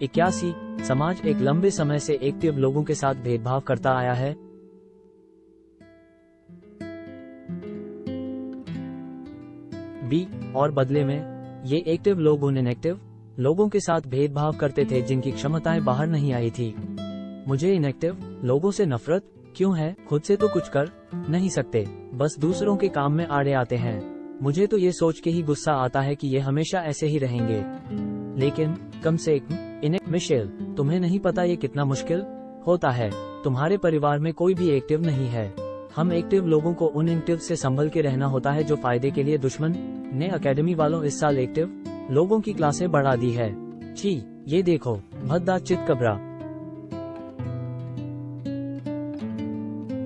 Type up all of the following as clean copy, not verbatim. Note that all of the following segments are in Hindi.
81। समाज एक लंबे समय से एक्टिव लोगों के साथ भेदभाव करता आया है। बी, और बदले में ये एक्टिव लोग उन इनएक्टिव लोगों के साथ भेदभाव करते थे जिनकी क्षमताएं बाहर नहीं आई थी। मुझे इनएक्टिव लोगों से नफरत क्यों है? खुद से तो कुछ कर नहीं सकते, बस दूसरों के काम में आड़े आते हैं। मुझे तो ये सोच के ही गुस्सा आता है कि ये हमेशा ऐसे ही रहेंगे। लेकिन कम से कम मिशेल, तुम्हें नहीं पता ये कितना मुश्किल होता है। तुम्हारे परिवार में कोई भी एक्टिव नहीं है। हम एक्टिव लोगों को उन एक्टिव से संभल के रहना होता है जो फायदे के लिए। दुश्मन ने अकेडमी वालों इस साल एक्टिव लोगों की क्लासें बढ़ा दी है। छी, ये देखो, भद्दा चितकबरा।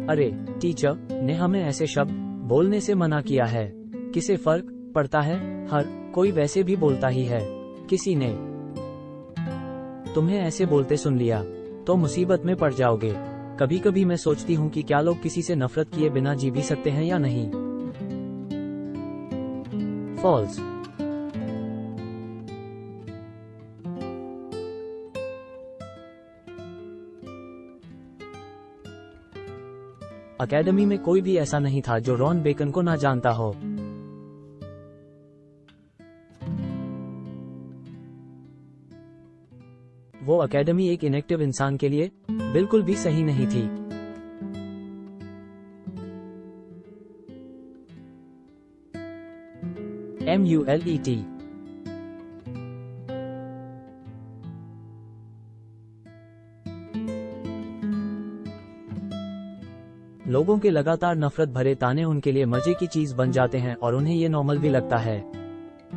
अरे, टीचर ने हमें ऐसे शब्द बोलने से मना किया है। किसे फर्क पड़ता है? हर कोई वैसे भी बोलता ही है। किसी ने तुम्हें ऐसे बोलते सुन लिया तो मुसीबत में पड़ जाओगे। कभी कभी मैं सोचती हूँ कि क्या लोग किसी से नफरत किए बिना जी भी सकते हैं या नहीं। फॉल्स। अकेडमी में कोई भी ऐसा नहीं था जो रॉन बेकन को ना जानता हो। वो अकेडमी एक इनएक्टिव इंसान के लिए बिल्कुल भी सही नहीं थी। MULET। लोगों के लगातार नफरत भरे ताने उनके लिए मजे की चीज बन जाते हैं और उन्हें ये नॉर्मल भी लगता है।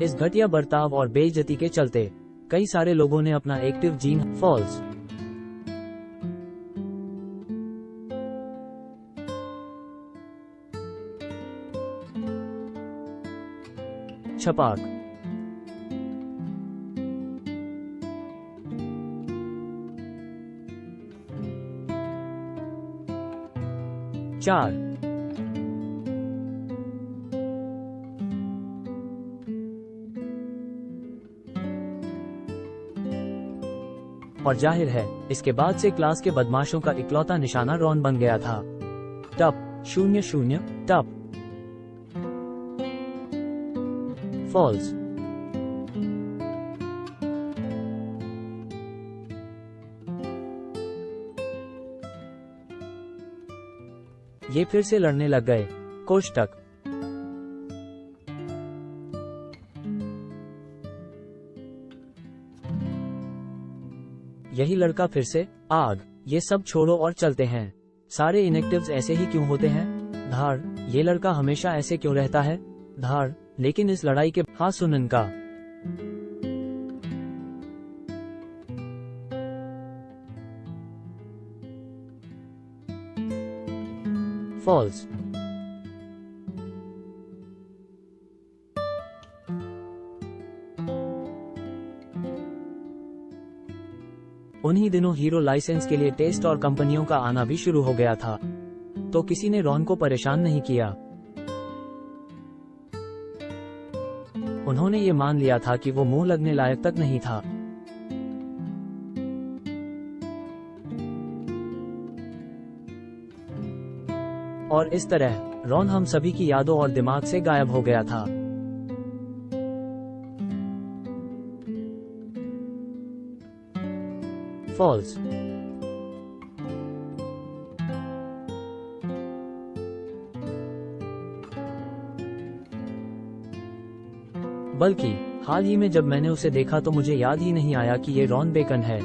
इस घटिया बर्ताव और बेइज्जती के चलते कई सारे लोगों ने अपना एक्टिव जीन फॉल्स छपाक। 4। और जाहिर है इसके बाद से क्लास के बदमाशों का इकलौता निशाना रॉन बन गया था। टप 00 टप फॉल्स। ये फिर से लड़ने लग गए। कोष्टक। यही लड़का फिर से आग। ये सब छोड़ो और चलते हैं। सारे इनएक्टिव्स ऐसे ही क्यों होते हैं? धार। ये लड़का हमेशा ऐसे क्यों रहता है? धार। लेकिन इस लड़ाई के हाँ सुनन का फॉल्स। उन्हीं दिनों हीरो लाइसेंस के लिए टेस्ट और कंपनियों का आना भी शुरू हो गया था, तो किसी ने रॉन को परेशान नहीं किया। उन्होंने ये मान लिया था कि वो मुंह लगने लायक तक नहीं था। और इस तरह रॉन हम सभी की यादों और दिमाग से गायब हो गया था। फॉल्स। बल्कि हाल ही में जब मैंने उसे देखा तो मुझे याद ही नहीं आया कि ये रॉन बेकन है।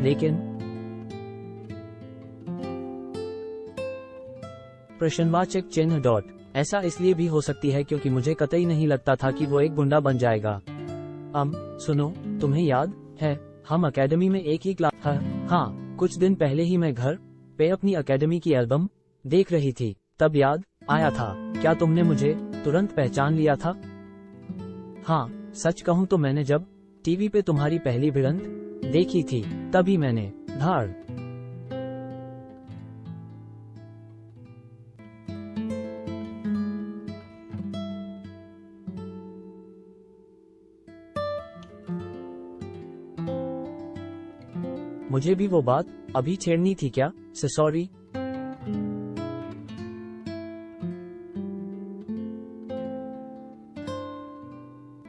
लेकिन प्रश्नवाचक चिन्ह डॉट। ऐसा इसलिए भी हो सकती है क्योंकि मुझे कतई नहीं लगता था कि वो एक गुंडा बन जाएगा। सुनो, तुम्हें याद है हम एकेडमी में एक ही क्लास हाँ, कुछ दिन पहले ही मैं घर पे अपनी एकेडमी की एल्बम देख रही थी, तब याद आया था। क्या तुमने मुझे तुरंत पहचान लिया था? हाँ, सच कहूँ तो मैंने जब टीवी पे तुम्हारी पहली भिड़ंत देखी थी तभी मैंने धार। मुझे भी वो बात अभी छेड़नी थी क्या? सॉरी।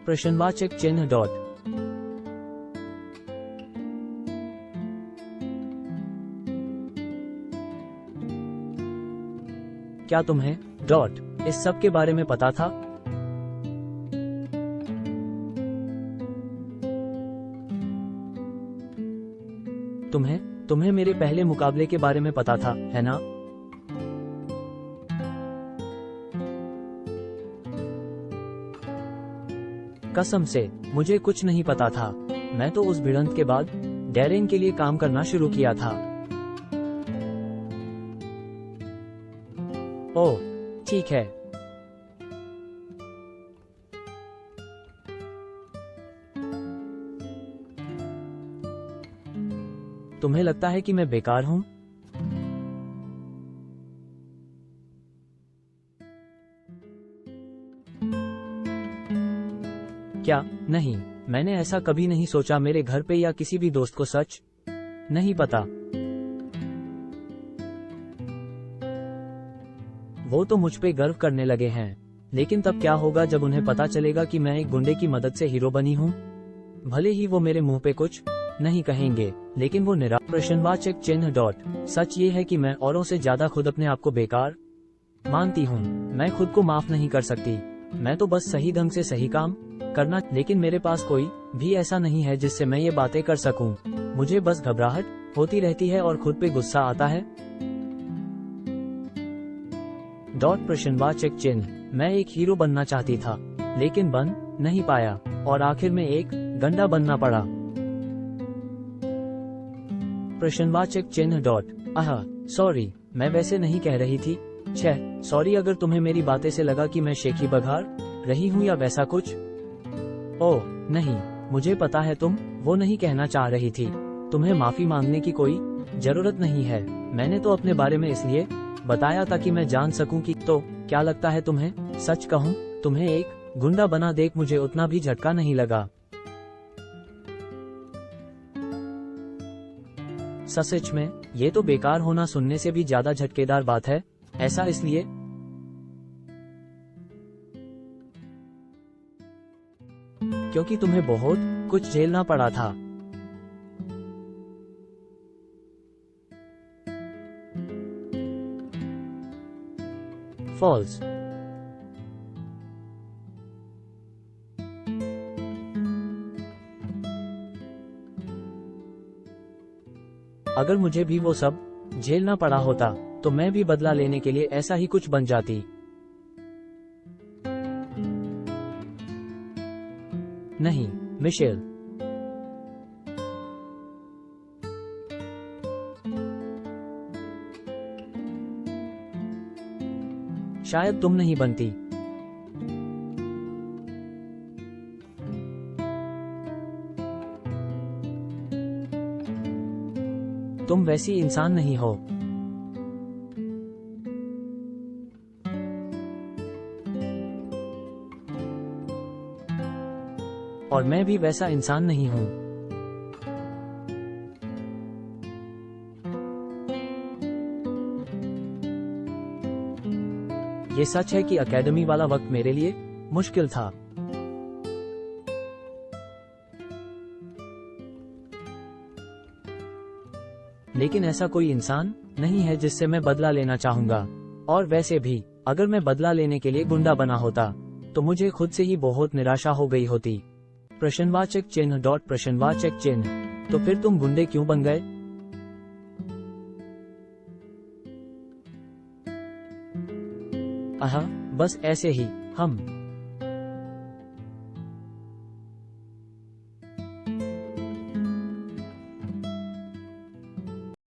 प्रश्नवाचक चिन्ह डॉट। क्या तुम्हें डॉट इस सब के बारे में पता था? तुम्हें मेरे पहले मुकाबले के बारे में पता था, है ना? कसम से मुझे कुछ नहीं पता था। मैं तो उस भिड़ंत के बाद डैरेन के लिए काम करना शुरू किया था। ओह, ठीक है। तुम्हें लगता है कि मैं बेकार हूं? क्या? नहीं, मैंने ऐसा कभी नहीं सोचा। मेरे घर पे या किसी भी दोस्त को सच नहीं पता। वो तो मुझ पे गर्व करने लगे हैं, लेकिन तब क्या होगा जब उन्हें पता चलेगा कि मैं एक गुंडे की मदद से हीरो बनी हूँ? भले ही वो मेरे मुंह पे कुछ नहीं कहेंगे, लेकिन वो प्रश्नवाचक चिन्ह डॉट। सच ये है कि मैं औरों से ज्यादा खुद अपने आप को बेकार मानती हूँ। मैं खुद को माफ नहीं कर सकती। मैं तो बस सही ढंग से सही काम करना, लेकिन मेरे पास कोई भी ऐसा नहीं है जिससे मैं ये बातें कर सकूं। मुझे बस घबराहट होती रहती है और खुद पे गुस्सा आता है। डॉट प्रश्नवाचक चिन्ह। मैं एक हीरो बनना चाहती था, लेकिन बन नहीं पाया और आखिर में एक गंडा बनना पड़ा। प्रश्नवाचक चिन्ह डॉट। सॉरी, मैं वैसे नहीं कह रही थी। सॉरी अगर तुम्हें मेरी बातें से लगा कि मैं शेखी बघार रही हूँ या वैसा कुछ। ओह नहीं, मुझे पता है तुम वो नहीं कहना चाह रही थी। तुम्हें माफी मांगने की कोई जरूरत नहीं है। मैंने तो अपने बारे में इसलिए बताया ताकि मैं जान सकूं कि तो क्या लगता है तुम्हें? सच कहूं, तुम्हें एक गुंडा बना देख मुझे उतना भी झटका नहीं लगा। सच में ये तो बेकार होना सुनने से भी ज्यादा झटकेदार बात है। ऐसा इसलिए क्योंकि तुम्हें बहुत कुछ झेलना पड़ा था। फॉल्स। अगर मुझे भी वो सब झेलना पड़ा होता तो मैं भी बदला लेने के लिए ऐसा ही कुछ बन जाती। नहीं, मिशेल। शायद तुम नहीं बनती। तुम वैसी इंसान नहीं हो। और मैं भी वैसा इंसान नहीं हूं। ये सच है कि एकेडमी वाला वक्त मेरे लिए मुश्किल था। लेकिन ऐसा कोई इंसान नहीं है जिससे मैं बदला लेना चाहूंगा। और वैसे भी अगर मैं बदला लेने के लिए गुंडा बना होता तो मुझे खुद से ही बहुत निराशा हो गई होती। प्रश्नवाचक चिन्ह डॉट प्रश्नवाचक चिन्ह। तो फिर तुम गुंडे क्यों बन गए? बस ऐसे ही। हम